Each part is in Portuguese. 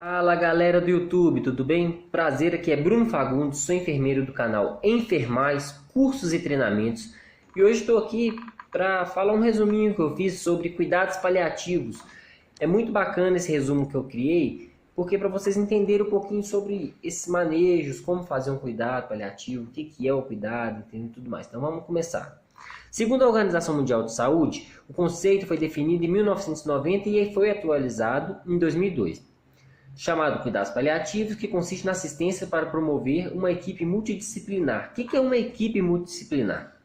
Fala galera do YouTube, tudo bem? Prazer, aqui é Bruno Fagundes, sou enfermeiro do canal Enfermais, Cursos e Treinamentos. E hoje estou aqui para falar um resuminho que eu fiz sobre cuidados paliativos. É muito bacana esse resumo que eu criei, porque para vocês entenderem um pouquinho sobre esses manejos, como fazer um cuidado paliativo, o que é o cuidado, entendeu? Tudo mais. Então vamos começar. Segundo a Organização Mundial de Saúde, o conceito foi definido em 1990 e foi atualizado em 2002. Chamado cuidados paliativos, que consiste na assistência para promover uma equipe multidisciplinar. O que é uma equipe multidisciplinar?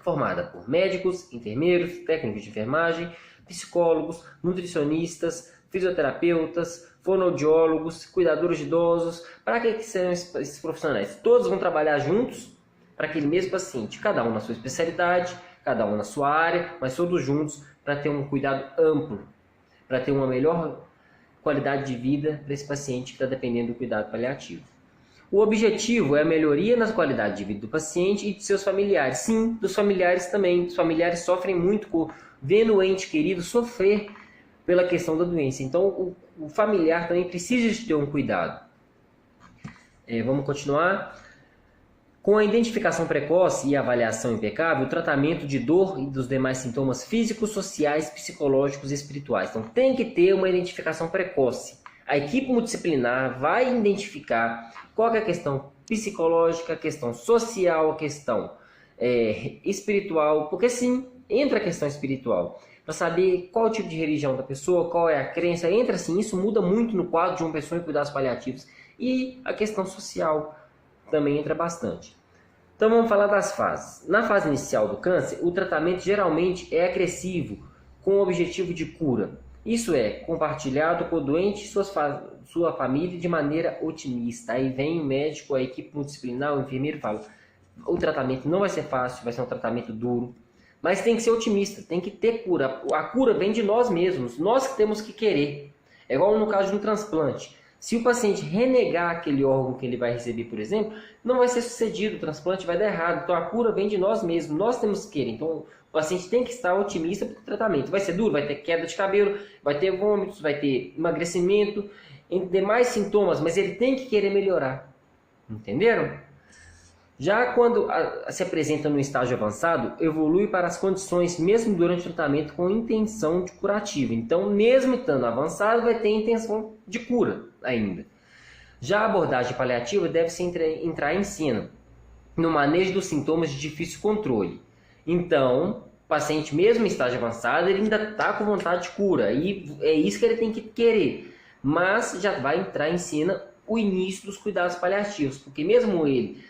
Formada por médicos, enfermeiros, técnicos de enfermagem, psicólogos, nutricionistas, fisioterapeutas, fonoaudiólogos, cuidadores de idosos. Para que serão esses profissionais? Todos vão trabalhar juntos para aquele mesmo paciente, cada um na sua especialidade, cada um na sua área, mas todos juntos para ter um cuidado amplo, para ter uma melhor qualidade de vida para esse paciente que está dependendo do cuidado paliativo. O objetivo é a melhoria na qualidade de vida do paciente e de seus familiares. Sim, dos familiares também. Os familiares sofrem muito vendo o ente querido sofrer pela questão da doença. Então, o familiar também precisa de ter um cuidado. Vamos continuar. Com a identificação precoce e avaliação impecável, o tratamento de dor e dos demais sintomas físicos, sociais, psicológicos e espirituais. Então tem que ter uma identificação precoce. A equipe multidisciplinar vai identificar qual é a questão psicológica, a questão social, a questão espiritual, porque sim, entra a questão espiritual. Para saber qual o tipo de religião da pessoa, qual é a crença, entra sim, isso muda muito no quadro de uma pessoa em cuidados paliativos. E a questão social também entra bastante. Então vamos falar das fases. Na fase inicial do câncer, o tratamento geralmente é agressivo, com o objetivo de cura. Isso é compartilhado com o doente e sua família de maneira otimista. Aí vem o médico, a equipe multidisciplinar, o enfermeiro fala: o tratamento não vai ser fácil, vai ser um tratamento duro, mas tem que ser otimista, tem que ter cura. A cura vem de nós mesmos, nós que temos que querer. É igual no caso de um transplante. Se o paciente renegar aquele órgão que ele vai receber, por exemplo, não vai ser sucedido, o transplante vai dar errado. Então a cura vem de nós mesmos, nós temos que querer. Então o paciente tem que estar otimista para o tratamento. Vai ser duro, vai ter queda de cabelo, vai ter vômitos, vai ter emagrecimento, demais sintomas, mas ele tem que querer melhorar. Entenderam? Já quando se apresenta no estágio avançado, evolui para as condições mesmo durante o tratamento com intenção de curativo. Então, mesmo estando avançado, vai ter intenção de cura ainda. Já a abordagem paliativa deve-se entrar em cena no manejo dos sintomas de difícil controle. Então, o paciente mesmo em estágio avançado, ele ainda está com vontade de cura. E é isso que ele tem que querer. Mas já vai entrar em cena o início dos cuidados paliativos. Porque mesmo ele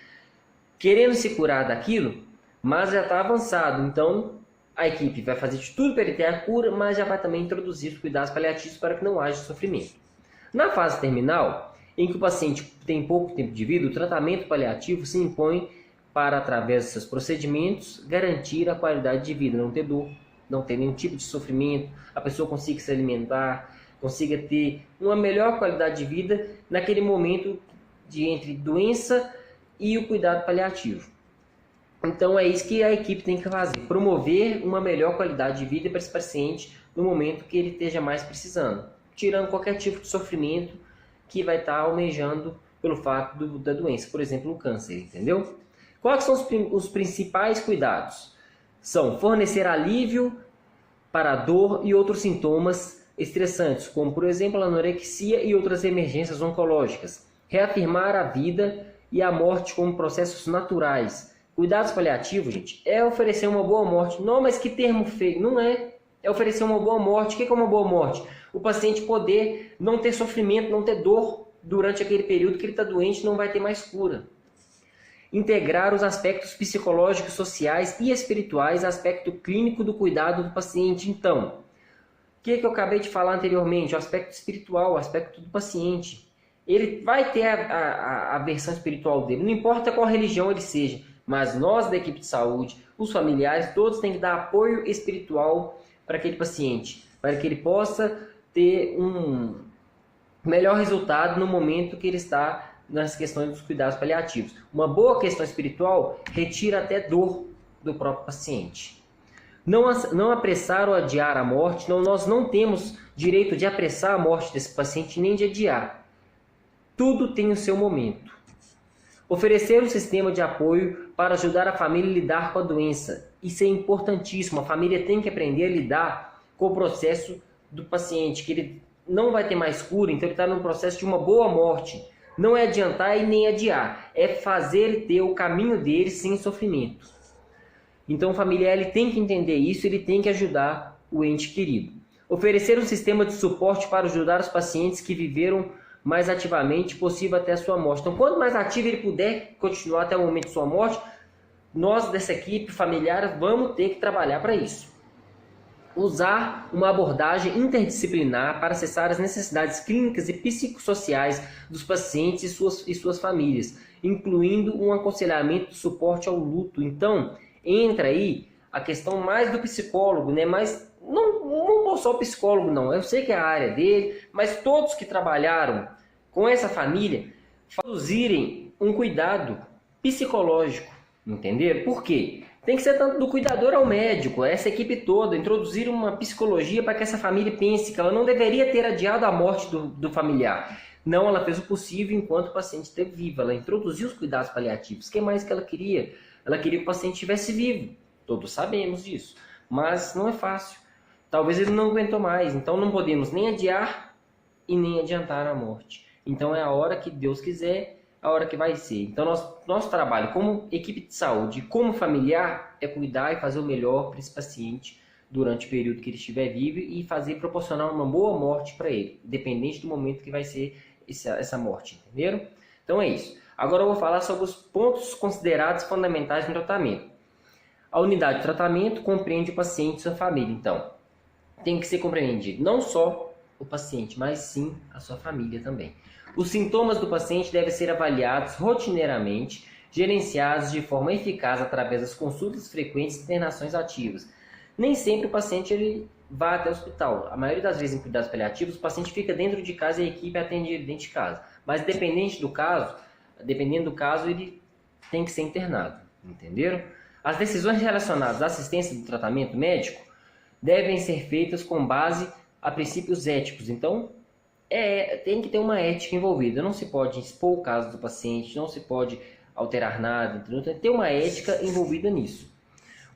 querendo se curar daquilo, mas já está avançado. Então, a equipe vai fazer de tudo para ele ter a cura, mas já vai também introduzir os cuidados paliativos para que não haja sofrimento. Na fase terminal, em que o paciente tem pouco tempo de vida, o tratamento paliativo se impõe para, através de seus procedimentos, garantir a qualidade de vida, não ter dor, não ter nenhum tipo de sofrimento, a pessoa consiga se alimentar, consiga ter uma melhor qualidade de vida naquele momento entre doença e o cuidado paliativo. Então é isso que a equipe tem que fazer, promover uma melhor qualidade de vida para esse paciente no momento que ele esteja mais precisando, tirando qualquer tipo de sofrimento que vai estar almejando pelo fato da doença, por exemplo, o câncer, entendeu? Quais são os principais cuidados? São fornecer alívio para a dor e outros sintomas estressantes, como por exemplo a anorexia e outras emergências oncológicas, reafirmar a vida e a morte como processos naturais. Cuidados paliativos, gente, é oferecer uma boa morte. Não, mas que termo feio. Não é. É oferecer uma boa morte. O que é uma boa morte? O paciente poder não ter sofrimento, não ter dor durante aquele período que ele está doente, não vai ter mais cura. Integrar os aspectos psicológicos, sociais e espirituais, aspecto clínico do cuidado do paciente. Então, o que eu acabei de falar anteriormente? O aspecto espiritual, o aspecto do paciente. Ele vai ter a versão espiritual dele, não importa qual religião ele seja, mas nós da equipe de saúde, os familiares, todos têm que dar apoio espiritual para aquele paciente, para que ele possa ter um melhor resultado no momento que ele está nas questões dos cuidados paliativos. Uma boa questão espiritual retira até dor do próprio paciente. Não apressar ou adiar a morte, nós não temos direito de apressar a morte desse paciente nem de adiar. Tudo tem o seu momento. Oferecer um sistema de apoio para ajudar a família a lidar com a doença. Isso é importantíssimo. A família tem que aprender a lidar com o processo do paciente, que ele não vai ter mais cura, então ele está num processo de uma boa morte. Não é adiantar e nem adiar, é fazer ele ter o caminho dele sem sofrimento. Então o familiar ele tem que entender isso, ele tem que ajudar o ente querido. Oferecer um sistema de suporte para ajudar os pacientes que viveram mais ativamente possível até a sua morte. Então, quanto mais ativo ele puder continuar até o momento de sua morte, nós dessa equipe familiar vamos ter que trabalhar para isso. Usar uma abordagem interdisciplinar para acessar as necessidades clínicas e psicossociais dos pacientes e suas famílias, incluindo um aconselhamento de suporte ao luto. Então, entra aí a questão mais do psicólogo, né? Mas não só o psicólogo, não. Eu sei que é a área dele, mas todos que trabalharam com essa família produzirem um cuidado psicológico, entenderam? Por quê? Tem que ser tanto do cuidador ao médico, essa equipe toda, introduzir uma psicologia para que essa família pense que ela não deveria ter adiado a morte do familiar. Não, ela fez o possível enquanto o paciente esteve vivo. Ela introduziu os cuidados paliativos. O que mais que ela queria? Ela queria que o paciente estivesse vivo. Todos sabemos disso. Mas não é fácil. Talvez ele não aguentou mais. Então não podemos nem adiar e nem adiantar a morte. Então é a hora que Deus quiser, a hora que vai ser. Então nosso trabalho como equipe de saúde, como familiar, é cuidar e fazer o melhor para esse paciente durante o período que ele estiver vivo e proporcionar uma boa morte para ele, independente do momento que vai ser essa morte, entenderam? Então é isso. Agora eu vou falar sobre os pontos considerados fundamentais no tratamento. A unidade de tratamento compreende o paciente e sua família. Então, tem que ser compreendido não só o paciente, mas sim a sua família também. Os sintomas do paciente devem ser avaliados rotineiramente, gerenciados de forma eficaz através das consultas frequentes e internações ativas. Nem sempre o paciente ele vai até o hospital. A maioria das vezes em cuidados paliativos, o paciente fica dentro de casa e a equipe atende ele dentro de casa. Mas dependendo do caso, ele tem que ser internado. Entenderam? As decisões relacionadas à assistência do tratamento médico devem ser feitas com base a princípios éticos. Então, tem que ter uma ética envolvida. Não se pode expor o caso do paciente, não se pode alterar nada. Entendeu? Tem que ter uma ética envolvida nisso.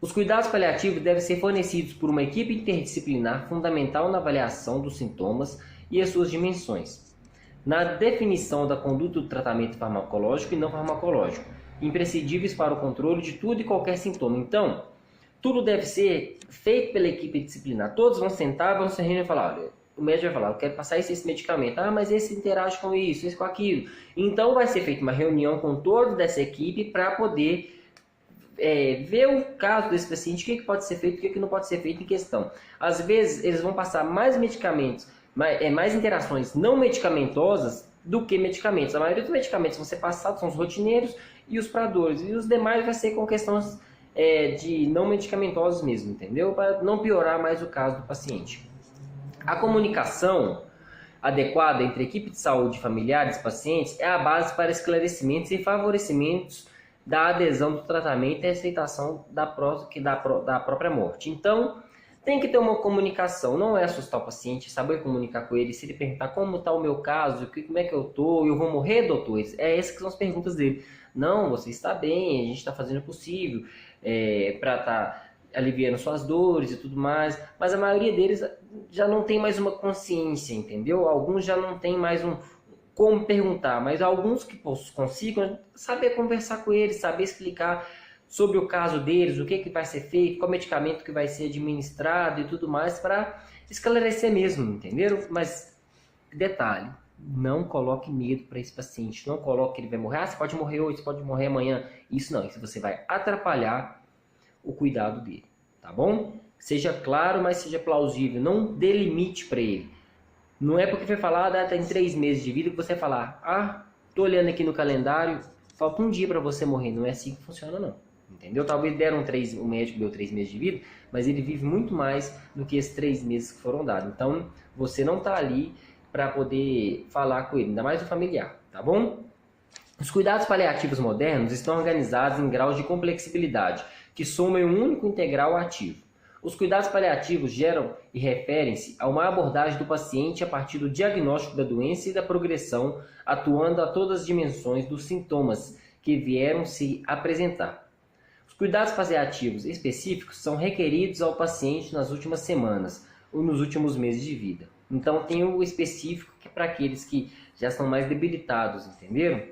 Os cuidados paliativos devem ser fornecidos por uma equipe interdisciplinar fundamental na avaliação dos sintomas e as suas dimensões, na definição da conduta do tratamento farmacológico e não farmacológico, imprescindíveis para o controle de tudo e qualquer sintoma. Então, tudo deve ser feito pela equipe disciplinar. Todos vão sentar, vão se reunir e falar, olha, o médico vai falar, eu quero passar esse medicamento. Ah, mas esse interage com isso, esse com aquilo. Então, vai ser feita uma reunião com todos dessa equipe para poder ver o caso desse paciente, o que pode ser feito, o que não pode ser feito em questão. Às vezes, eles vão passar mais medicamentos, mais interações não medicamentosas do que medicamentos. A maioria dos medicamentos que vão ser passados são os rotineiros e os para dores. E os demais vai ser com questões de não medicamentosos mesmo, entendeu? Para não piorar mais o caso do paciente. A comunicação adequada entre a equipe de saúde, familiares e pacientes é a base para esclarecimentos e favorecimentos da adesão do tratamento e aceitação da própria morte. Então, tem que ter uma comunicação, não é assustar o paciente, saber comunicar com ele. Se ele perguntar como está o meu caso, como é que eu estou, eu vou morrer, doutor? Essas que são as perguntas dele. Não, você está bem, a gente está fazendo o possível para estar aliviando suas dores e tudo mais, mas a maioria deles já não tem mais uma consciência, entendeu? Alguns já não tem mais como perguntar, mas alguns que consigam saber conversar com eles, saber explicar sobre o caso deles, o que vai ser feito, qual medicamento que vai ser administrado e tudo mais, para esclarecer mesmo, entenderam? Mas, detalhe, não coloque medo para esse paciente, não coloque que ele vai morrer, você pode morrer hoje, você pode morrer amanhã, isso não, isso você vai atrapalhar o cuidado dele, tá bom? Seja claro, mas seja plausível, não dê limite para ele. Não é porque foi falar, tem 3 meses de vida que você vai falar, tô olhando aqui no calendário, falta um dia para você morrer. Não é assim que funciona, não. Entendeu? Talvez o médico deu 3 meses de vida, mas ele vive muito mais do que esses 3 meses que foram dados. Então, você não tá ali para poder falar com ele, ainda mais o familiar, tá bom? Os cuidados paliativos modernos estão organizados em graus de complexibilidade, que somam um único integral ativo. Os cuidados paliativos geram e referem-se a uma abordagem do paciente a partir do diagnóstico da doença e da progressão, atuando a todas as dimensões dos sintomas que vieram se apresentar. Os cuidados paliativos específicos são requeridos ao paciente nas últimas semanas ou nos últimos meses de vida. Então tem o específico que é para aqueles que já estão mais debilitados, entenderam?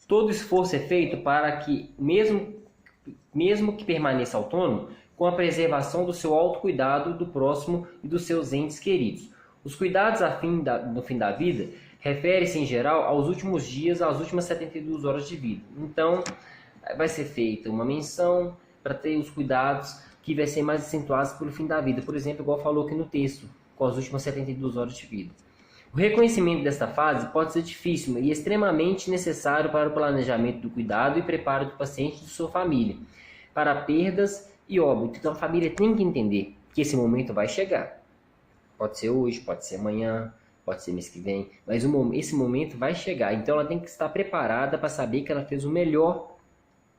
Todo esforço é feito para que, mesmo que permaneça autônomo, com a preservação do seu autocuidado, do próximo e dos seus entes queridos. Os cuidados no fim da vida refere-se, em geral, aos últimos dias, às últimas 72 horas de vida. Então, vai ser feita uma menção para ter os cuidados que vai ser mais acentuados pelo fim da vida. Por exemplo, igual falou aqui no texto, com as últimas 72 horas de vida. O reconhecimento desta fase pode ser difícil e extremamente necessário para o planejamento do cuidado e preparo do paciente e de sua família, para perdas e óbito. Então a família tem que entender que esse momento vai chegar. Pode ser hoje, pode ser amanhã, pode ser mês que vem, mas esse momento vai chegar. Então ela tem que estar preparada para saber que ela fez o melhor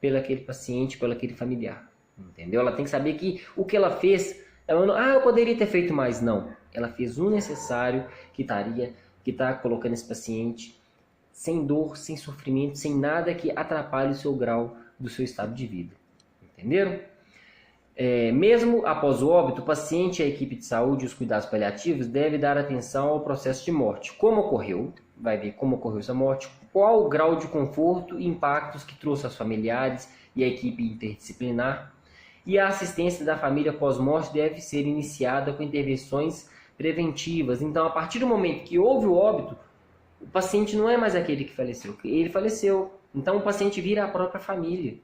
pelo aquele paciente, pelo aquele familiar. Entendeu? Ela tem que saber que o que ela fez, eu poderia ter feito mais. Não. Ela fez o necessário que está colocando esse paciente sem dor, sem sofrimento, sem nada que atrapalhe o seu grau do seu estado de vida. Entenderam? Mesmo após o óbito, o paciente e a equipe de saúde e os cuidados paliativos devem dar atenção ao processo de morte. Como ocorreu, vai ver como ocorreu essa morte, qual o grau de conforto e impactos que trouxe aos familiares e à equipe interdisciplinar. E a assistência da família pós-morte deve ser iniciada com intervenções preventivas. Então, a partir do momento que houve o óbito, o paciente não é mais aquele que faleceu. Ele faleceu. Então, o paciente vira a própria família.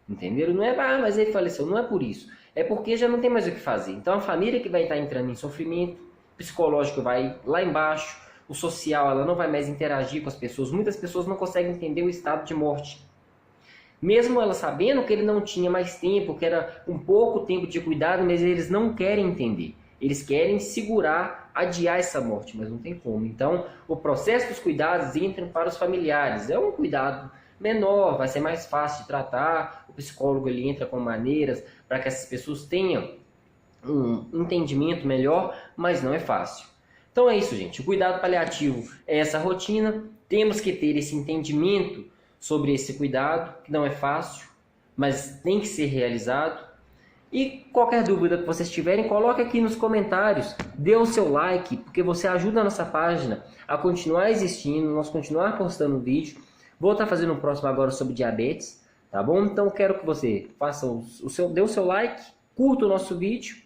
Entenderam? Não é, mas ele faleceu. Não é por isso. É porque já não tem mais o que fazer. Então, a família que vai estar entrando em sofrimento, o psicológico vai lá embaixo, o social, ela não vai mais interagir com as pessoas. Muitas pessoas não conseguem entender o estado de morte. Mesmo ela sabendo que ele não tinha mais tempo, que era um pouco tempo de cuidado, mas eles não querem entender. Eles querem segurar, adiar essa morte, mas não tem como. Então, o processo dos cuidados entra para os familiares. É um cuidado menor, vai ser mais fácil de tratar. O psicólogo ele entra com maneiras para que essas pessoas tenham um entendimento melhor, mas não é fácil. Então é isso, gente. O cuidado paliativo é essa rotina. Temos que ter esse entendimento sobre esse cuidado, que não é fácil, mas tem que ser realizado. E qualquer dúvida que vocês tiverem, coloque aqui nos comentários. Dê o seu like, porque você ajuda a nossa página a continuar existindo, nós continuar postando vídeo. Vou estar fazendo um próximo agora sobre diabetes, tá bom? Então quero que você faça dê o seu like, curta o nosso vídeo,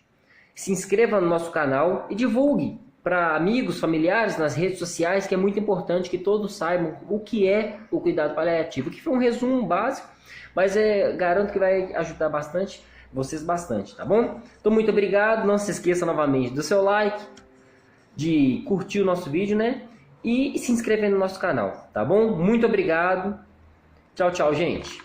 se inscreva no nosso canal e divulgue para amigos, familiares, nas redes sociais, que é muito importante que todos saibam o que é o cuidado paliativo, que foi um resumo básico, mas garanto que vai ajudar vocês bastante, tá bom? Então muito obrigado, não se esqueça novamente do seu like, de curtir o nosso vídeo, né? E se inscrever no nosso canal, tá bom? Muito obrigado, tchau, tchau, gente!